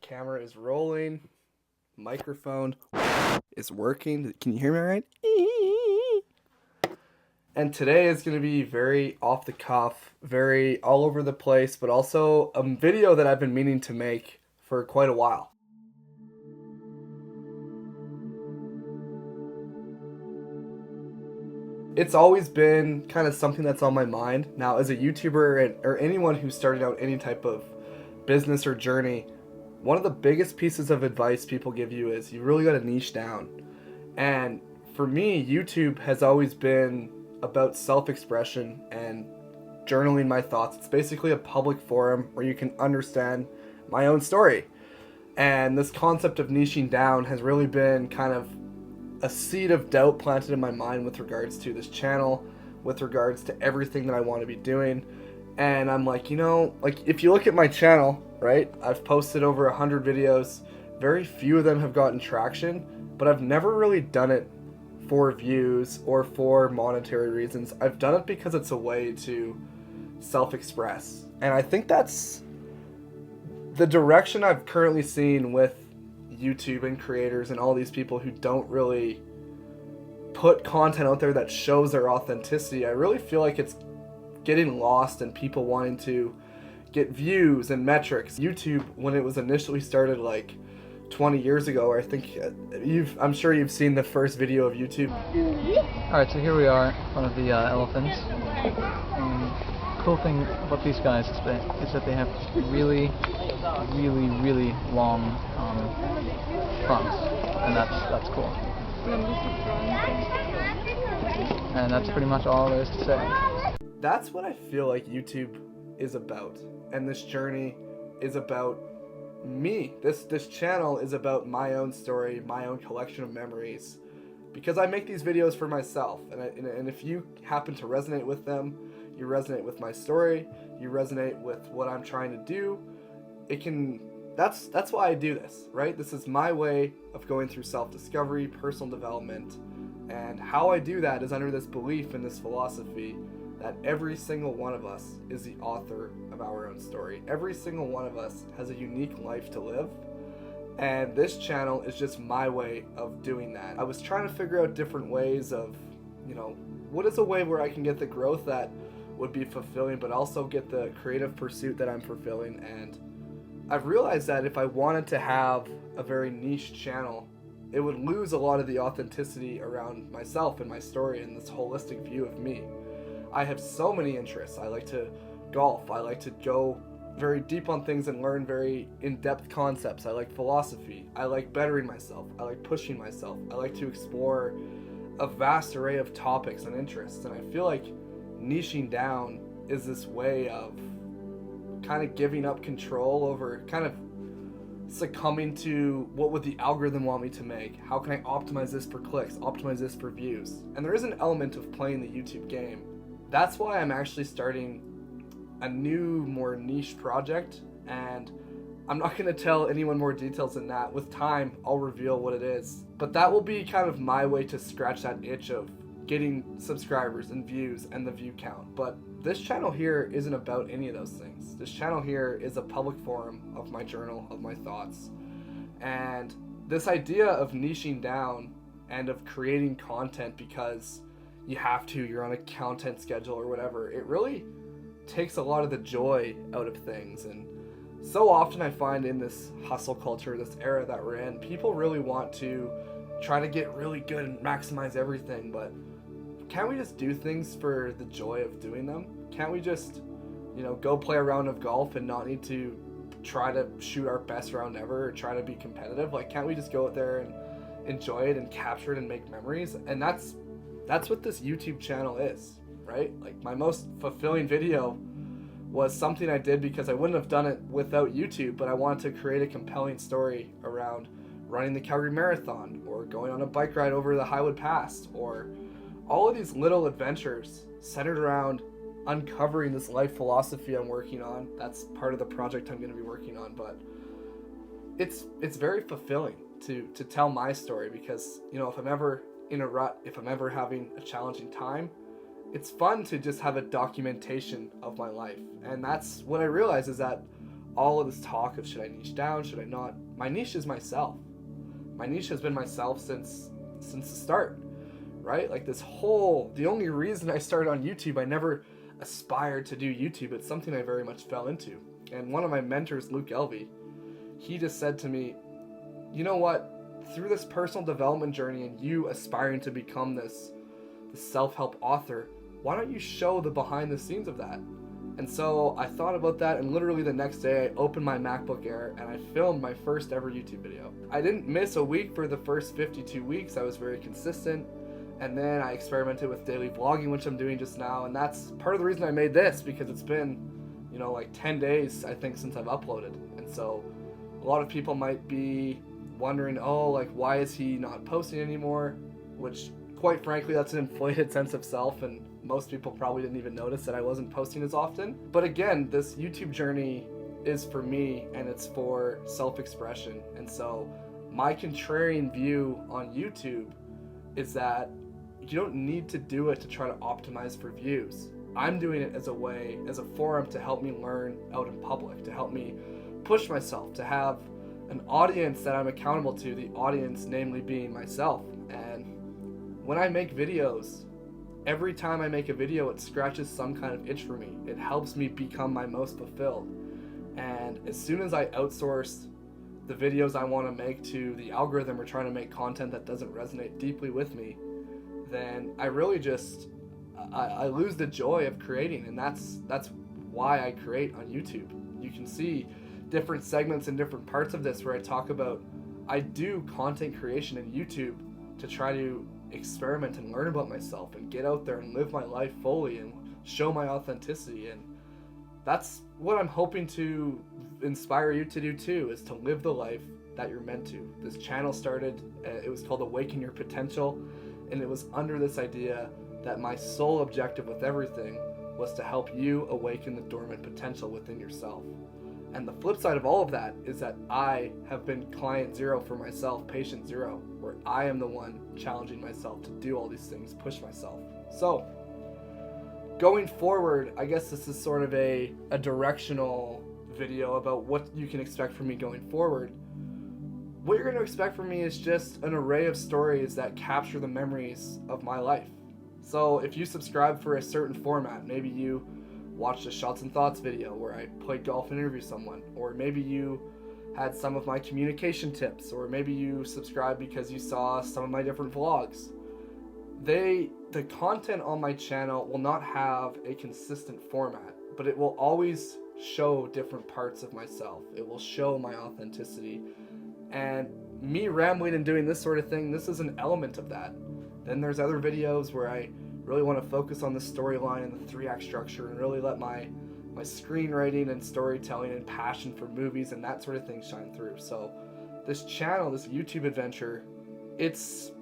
Camera is rolling. Microphone is working. Can you hear me all right? And today is going to be very off the cuff, very all over the place, but also a video that I've been meaning to make for quite a while. It's always been kind of something that's on my mind. Now, as a YouTuber or anyone who's starting out any type of business or journey, one of the biggest pieces of advice people give you is you really got to niche down. And for me, YouTube has always been about self-expression and journaling my thoughts. It's basically a public forum where you can understand my own story. And this concept of niching down has really been kind of a seed of doubt planted in my mind with regards to this channel, with regards to everything that I want to be doing. And I'm like, if you look at my channel, right, I've posted over 100 videos. Very few of them have gotten traction, but I've never really done it for views or for monetary reasons. I've done it because it's a way to self-express. And I think that's the direction I've currently seen with YouTube and creators and all these people who don't really put content out there that shows their authenticity. I really feel like it's getting lost in people wanting to get views and metrics. YouTube, when it was initially started like 20 years ago, I think I'm sure you've seen the first video of YouTube. Alright, so here we are in front of the elephants. Cool thing about these guys is that they have really long fronts, and that's cool. And that's pretty much all there is to say. That's what I feel like YouTube is about, and this journey is about me. This channel is about my own story, my own collection of memories, because I make these videos for myself, and if you happen to resonate with them, you resonate with my story, you resonate with what I'm trying to do, that's why I do this, right? This is my way of going through self-discovery, personal development, and how I do that is under this belief and this philosophy that every single one of us is the author of our own story. Every single one of us has a unique life to live, and this channel is just my way of doing that. I was trying to figure out different ways of, what is a way where I can get the growth that would be fulfilling, but also get the creative pursuit that I'm fulfilling. And I've realized that if I wanted to have a very niche channel, it would lose a lot of the authenticity around myself and my story and this holistic view of me. I have so many interests. I like to golf. I like to go very deep on things and learn very in-depth concepts. I like philosophy. I like bettering myself. I like pushing myself. I like to explore a vast array of topics and interests. And I feel like niching down is this way of kind of giving up control over, kind of succumbing to what would the algorithm want me to make. How can I optimize this for clicks, optimize this for views? And there is an element of playing the YouTube game. That's why I'm actually starting a new, more niche project, and I'm not going to tell anyone more details than that. With time, I'll reveal what it is. But that will be kind of my way to scratch that itch of getting subscribers and views and the view count. But this channel here isn't about any of those things. This channel here is a public forum of my journal, of my thoughts. And this idea of niching down and of creating content because you have to, you're on a content schedule or whatever, it really takes a lot of the joy out of things. And so often I find in this hustle culture, this era that we're in, people really want to try to get really good and maximize everything, but can't we just do things for the joy of doing them? Can't we just, go play a round of golf and not need to try to shoot our best round ever or try to be competitive? Like, can't we just go out there and enjoy it and capture it and make memories? And that's what this YouTube channel is, right? Like, my most fulfilling video was something I did because I wouldn't have done it without YouTube, but I wanted to create a compelling story around running the Calgary Marathon or going on a bike ride over the Highwood Pass, or all of these little adventures centered around uncovering this life philosophy I'm working on. That's part of the project I'm going to be working on, but it's very fulfilling to tell my story because, if I'm ever in a rut, if I'm ever having a challenging time, it's fun to just have a documentation of my life. And that's what I realize is that all of this talk of should I niche down, should I not? My niche is myself. My niche has been myself since the start, right? Like the only reason I started on YouTube, I never aspired to do YouTube. It's something I very much fell into. And one of my mentors, Luke Elvey, he just said to me, you know what? Through this personal development journey and you aspiring to become this self-help author, why don't you show the behind the scenes of that? And so I thought about that, and literally the next day I opened my MacBook Air and I filmed my first ever YouTube video. I didn't miss a week for the first 52 weeks. I was very consistent. And then I experimented with daily vlogging, which I'm doing just now. And that's part of the reason I made this, because it's been, like 10 days, I think, since I've uploaded. And so a lot of people might be wondering, oh, like, why is he not posting anymore? Which, quite frankly, that's an inflated sense of self, and most people probably didn't even notice that I wasn't posting as often. But again, this YouTube journey is for me, and it's for self-expression. And so my contrarian view on YouTube is that you don't need to do it to try to optimize for views. I'm doing it as a forum to help me learn out in public, to help me push myself, to have an audience that I'm accountable to, the audience namely being myself. And when I make videos, every time I make a video, it scratches some kind of itch for me. It helps me become my most fulfilled. And as soon as I outsource the videos I want to make to the algorithm, or trying to make content that doesn't resonate deeply with me, then I really just I lose the joy of creating. And that's why I create on YouTube. You can see different segments and different parts of this where I talk about, I do content creation in YouTube to try to experiment and learn about myself and get out there and live my life fully and show my authenticity. And that's what I'm hoping to inspire you to do too, is to live the life that you're meant to. This channel started, it was called Awaken Your Potential, and it was under this idea that my sole objective with everything was to help you awaken the dormant potential within yourself. And the flip side of all of that is that I have been client zero for myself, patient zero, where I am the one challenging myself to do all these things, push myself. So going forward, I guess this is sort of a directional video about what you can expect from me going forward. What you're going to expect from me is just an array of stories that capture the memories of my life. So if you subscribe for a certain format, maybe you watched a Shots and Thoughts video where I played golf and interviewed someone, or maybe you had some of my communication tips, or maybe you subscribed because you saw some of my different vlogs. The content on my channel will not have a consistent format, but it will always show different parts of myself. It will show my authenticity. And me rambling and doing this sort of thing, this is an element of that. Then there's other videos where I really want to focus on the storyline and the 3-act structure and really let my screenwriting and storytelling and passion for movies and that sort of thing shine through. So this channel, this YouTube adventure, it's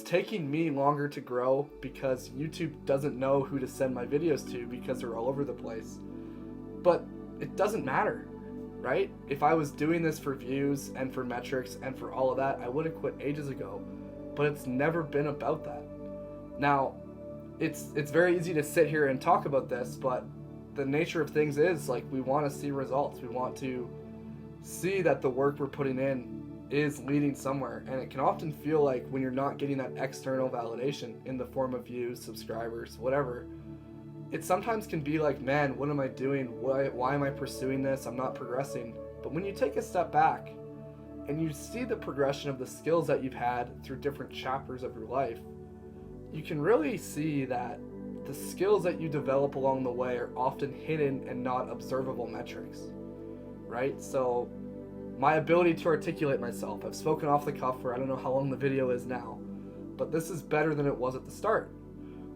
taking me longer to grow because YouTube doesn't know who to send my videos to because they're all over the place. But it doesn't matter, right? If I was doing this for views and for metrics and for all of that, I would have quit ages ago. But it's never been about that. Now, it's very easy to sit here and talk about this, but the nature of things is, like, we want to see results. We want to see that the work we're putting in is leading somewhere. And it can often feel like when you're not getting that external validation in the form of views, subscribers, whatever, it sometimes can be like, man, what am I doing? Why am I pursuing this? I'm not progressing. But when you take a step back and you see the progression of the skills that you've had through different chapters of your life, you can really see that the skills that you develop along the way are often hidden and not observable metrics, right? So my ability to articulate myself, I've spoken off the cuff for I don't know how long the video is now, but this is better than it was at the start.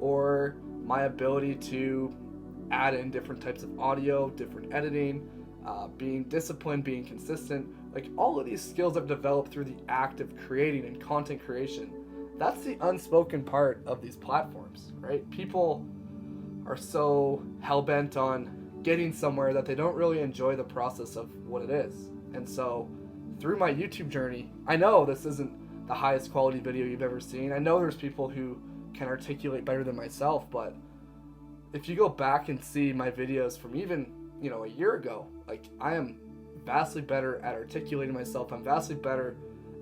Or my ability to add in different types of audio, different editing, being disciplined, being consistent, like all of these skills I've developed through the act of creating and content creation. That's the unspoken part of these platforms, right? People are so hell-bent on getting somewhere that they don't really enjoy the process of what it is. And so through my YouTube journey, I know this isn't the highest quality video you've ever seen. I know there's people who can articulate better than myself, but if you go back and see my videos from even, a year ago, like I am vastly better at articulating myself. I'm vastly better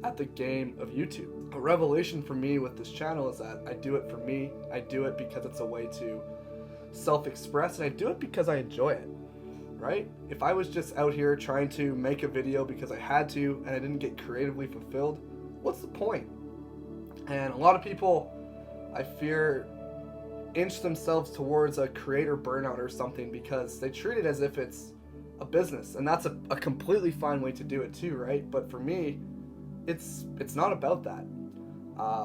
at the game of YouTube. A revelation for me with this channel is that I do it for me. I do it because it's a way to self-express, and I do it because I enjoy it, right? If I was just out here trying to make a video because I had to and I didn't get creatively fulfilled, what's the point? And a lot of people, I fear, inch themselves towards a creator burnout or something because they treat it as if it's a business, and that's a completely fine way to do it too, right? But for me, it's not about that.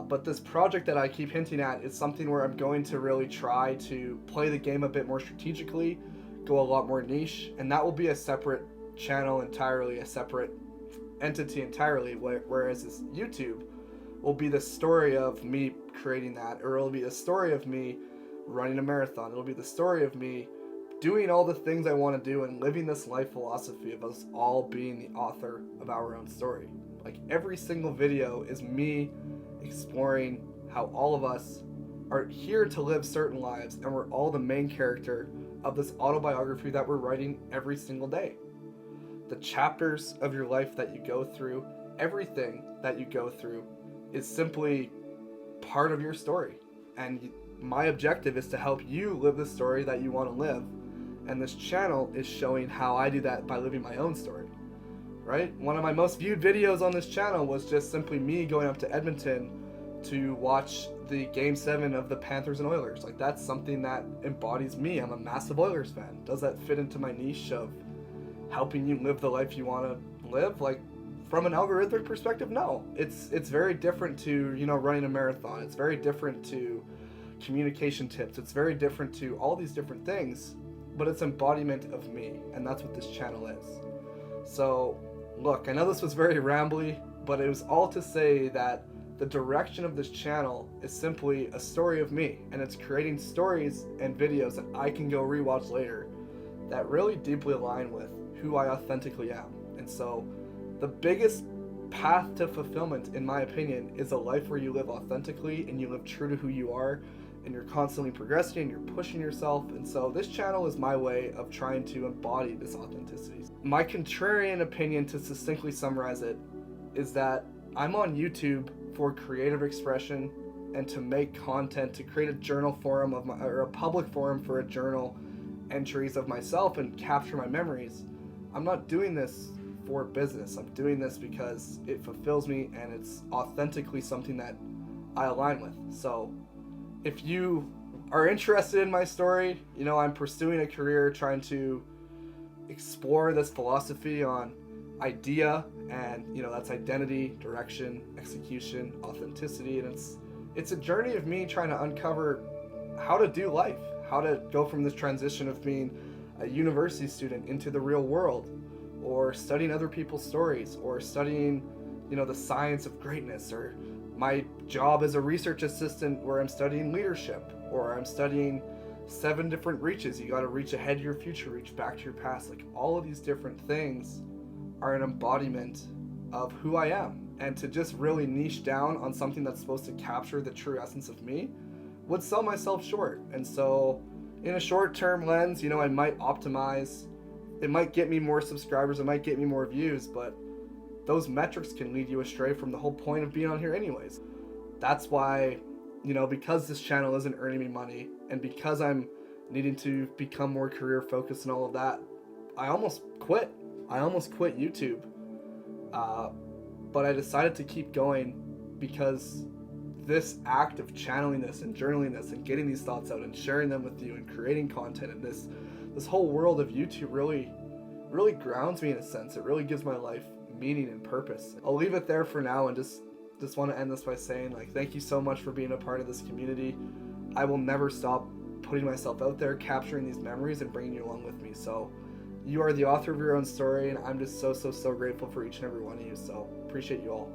But this project that I keep hinting at is something where I'm going to really try to play the game a bit more strategically, go a lot more niche, and that will be a separate channel entirely, a separate entity entirely, whereas this YouTube will be the story of me creating that, or it'll be a story of me running a marathon. It'll be the story of me doing all the things I want to do and living this life philosophy of us all being the author of our own story. Like, every single video is me exploring how all of us are here to live certain lives, and we're all the main character of this autobiography that we're writing every single day. The chapters of your life that you go through, everything that you go through, is simply part of your story. And my objective is to help you live the story that you want to live. And this channel is showing how I do that by living my own story, right? One of my most viewed videos on this channel was just simply me going up to Edmonton to watch the Game 7 of the Panthers and Oilers. Like, that's something that embodies me. I'm a massive Oilers fan. Does that fit into my niche of helping you live the life you want to live? Like, from an algorithmic perspective, no. It's very different to, running a marathon. It's very different to communication tips. It's very different to all these different things, but it's embodiment of me, and that's what this channel is. So, look, I know this was very rambly, but it was all to say that the direction of this channel is simply a story of me, and it's creating stories and videos that I can go rewatch later that really deeply align with who I authentically am. And so, the biggest path to fulfillment, in my opinion, is a life where you live authentically and you live true to who you are, and you're constantly progressing and you're pushing yourself. And so this channel is my way of trying to embody this authenticity. My contrarian opinion, to succinctly summarize it, is that I'm on YouTube for creative expression and to make content, to create a journal forum or a public forum for a journal entries of myself and capture my memories. I'm not doing this for business. I'm doing this because it fulfills me and it's authentically something that I align with. So if you are interested in my story, I'm pursuing a career trying to explore this philosophy on idea, and that's identity, direction, execution, authenticity, and it's a journey of me trying to uncover how to do life, how to go from this transition of being a university student into the real world, or studying other people's stories, or studying the science of greatness, or my job as a research assistant where I'm studying leadership, or I'm studying 7 different reaches. You got to reach ahead of your future, reach back to your past. Like, all of these different things are an embodiment of who I am. And to just really niche down on something that's supposed to capture the true essence of me would sell myself short. And so in a short-term lens, I might optimize. It might get me more subscribers, it might get me more views, but those metrics can lead you astray from the whole point of being on here anyways. That's why, because this channel isn't earning me money, and because I'm needing to become more career focused and all of that, I almost quit YouTube. But I decided to keep going because this act of channeling this and journaling this and getting these thoughts out and sharing them with you and creating content, and this whole world of YouTube really grounds me in a sense. It really gives my life meaning and purpose. I'll leave it there for now, and just want to end this by saying, thank you so much for being a part of this community. I will never stop putting myself out there, capturing these memories, and bringing you along with me. So you are the author of your own story, and I'm just so grateful for each and every one of you. So appreciate you all.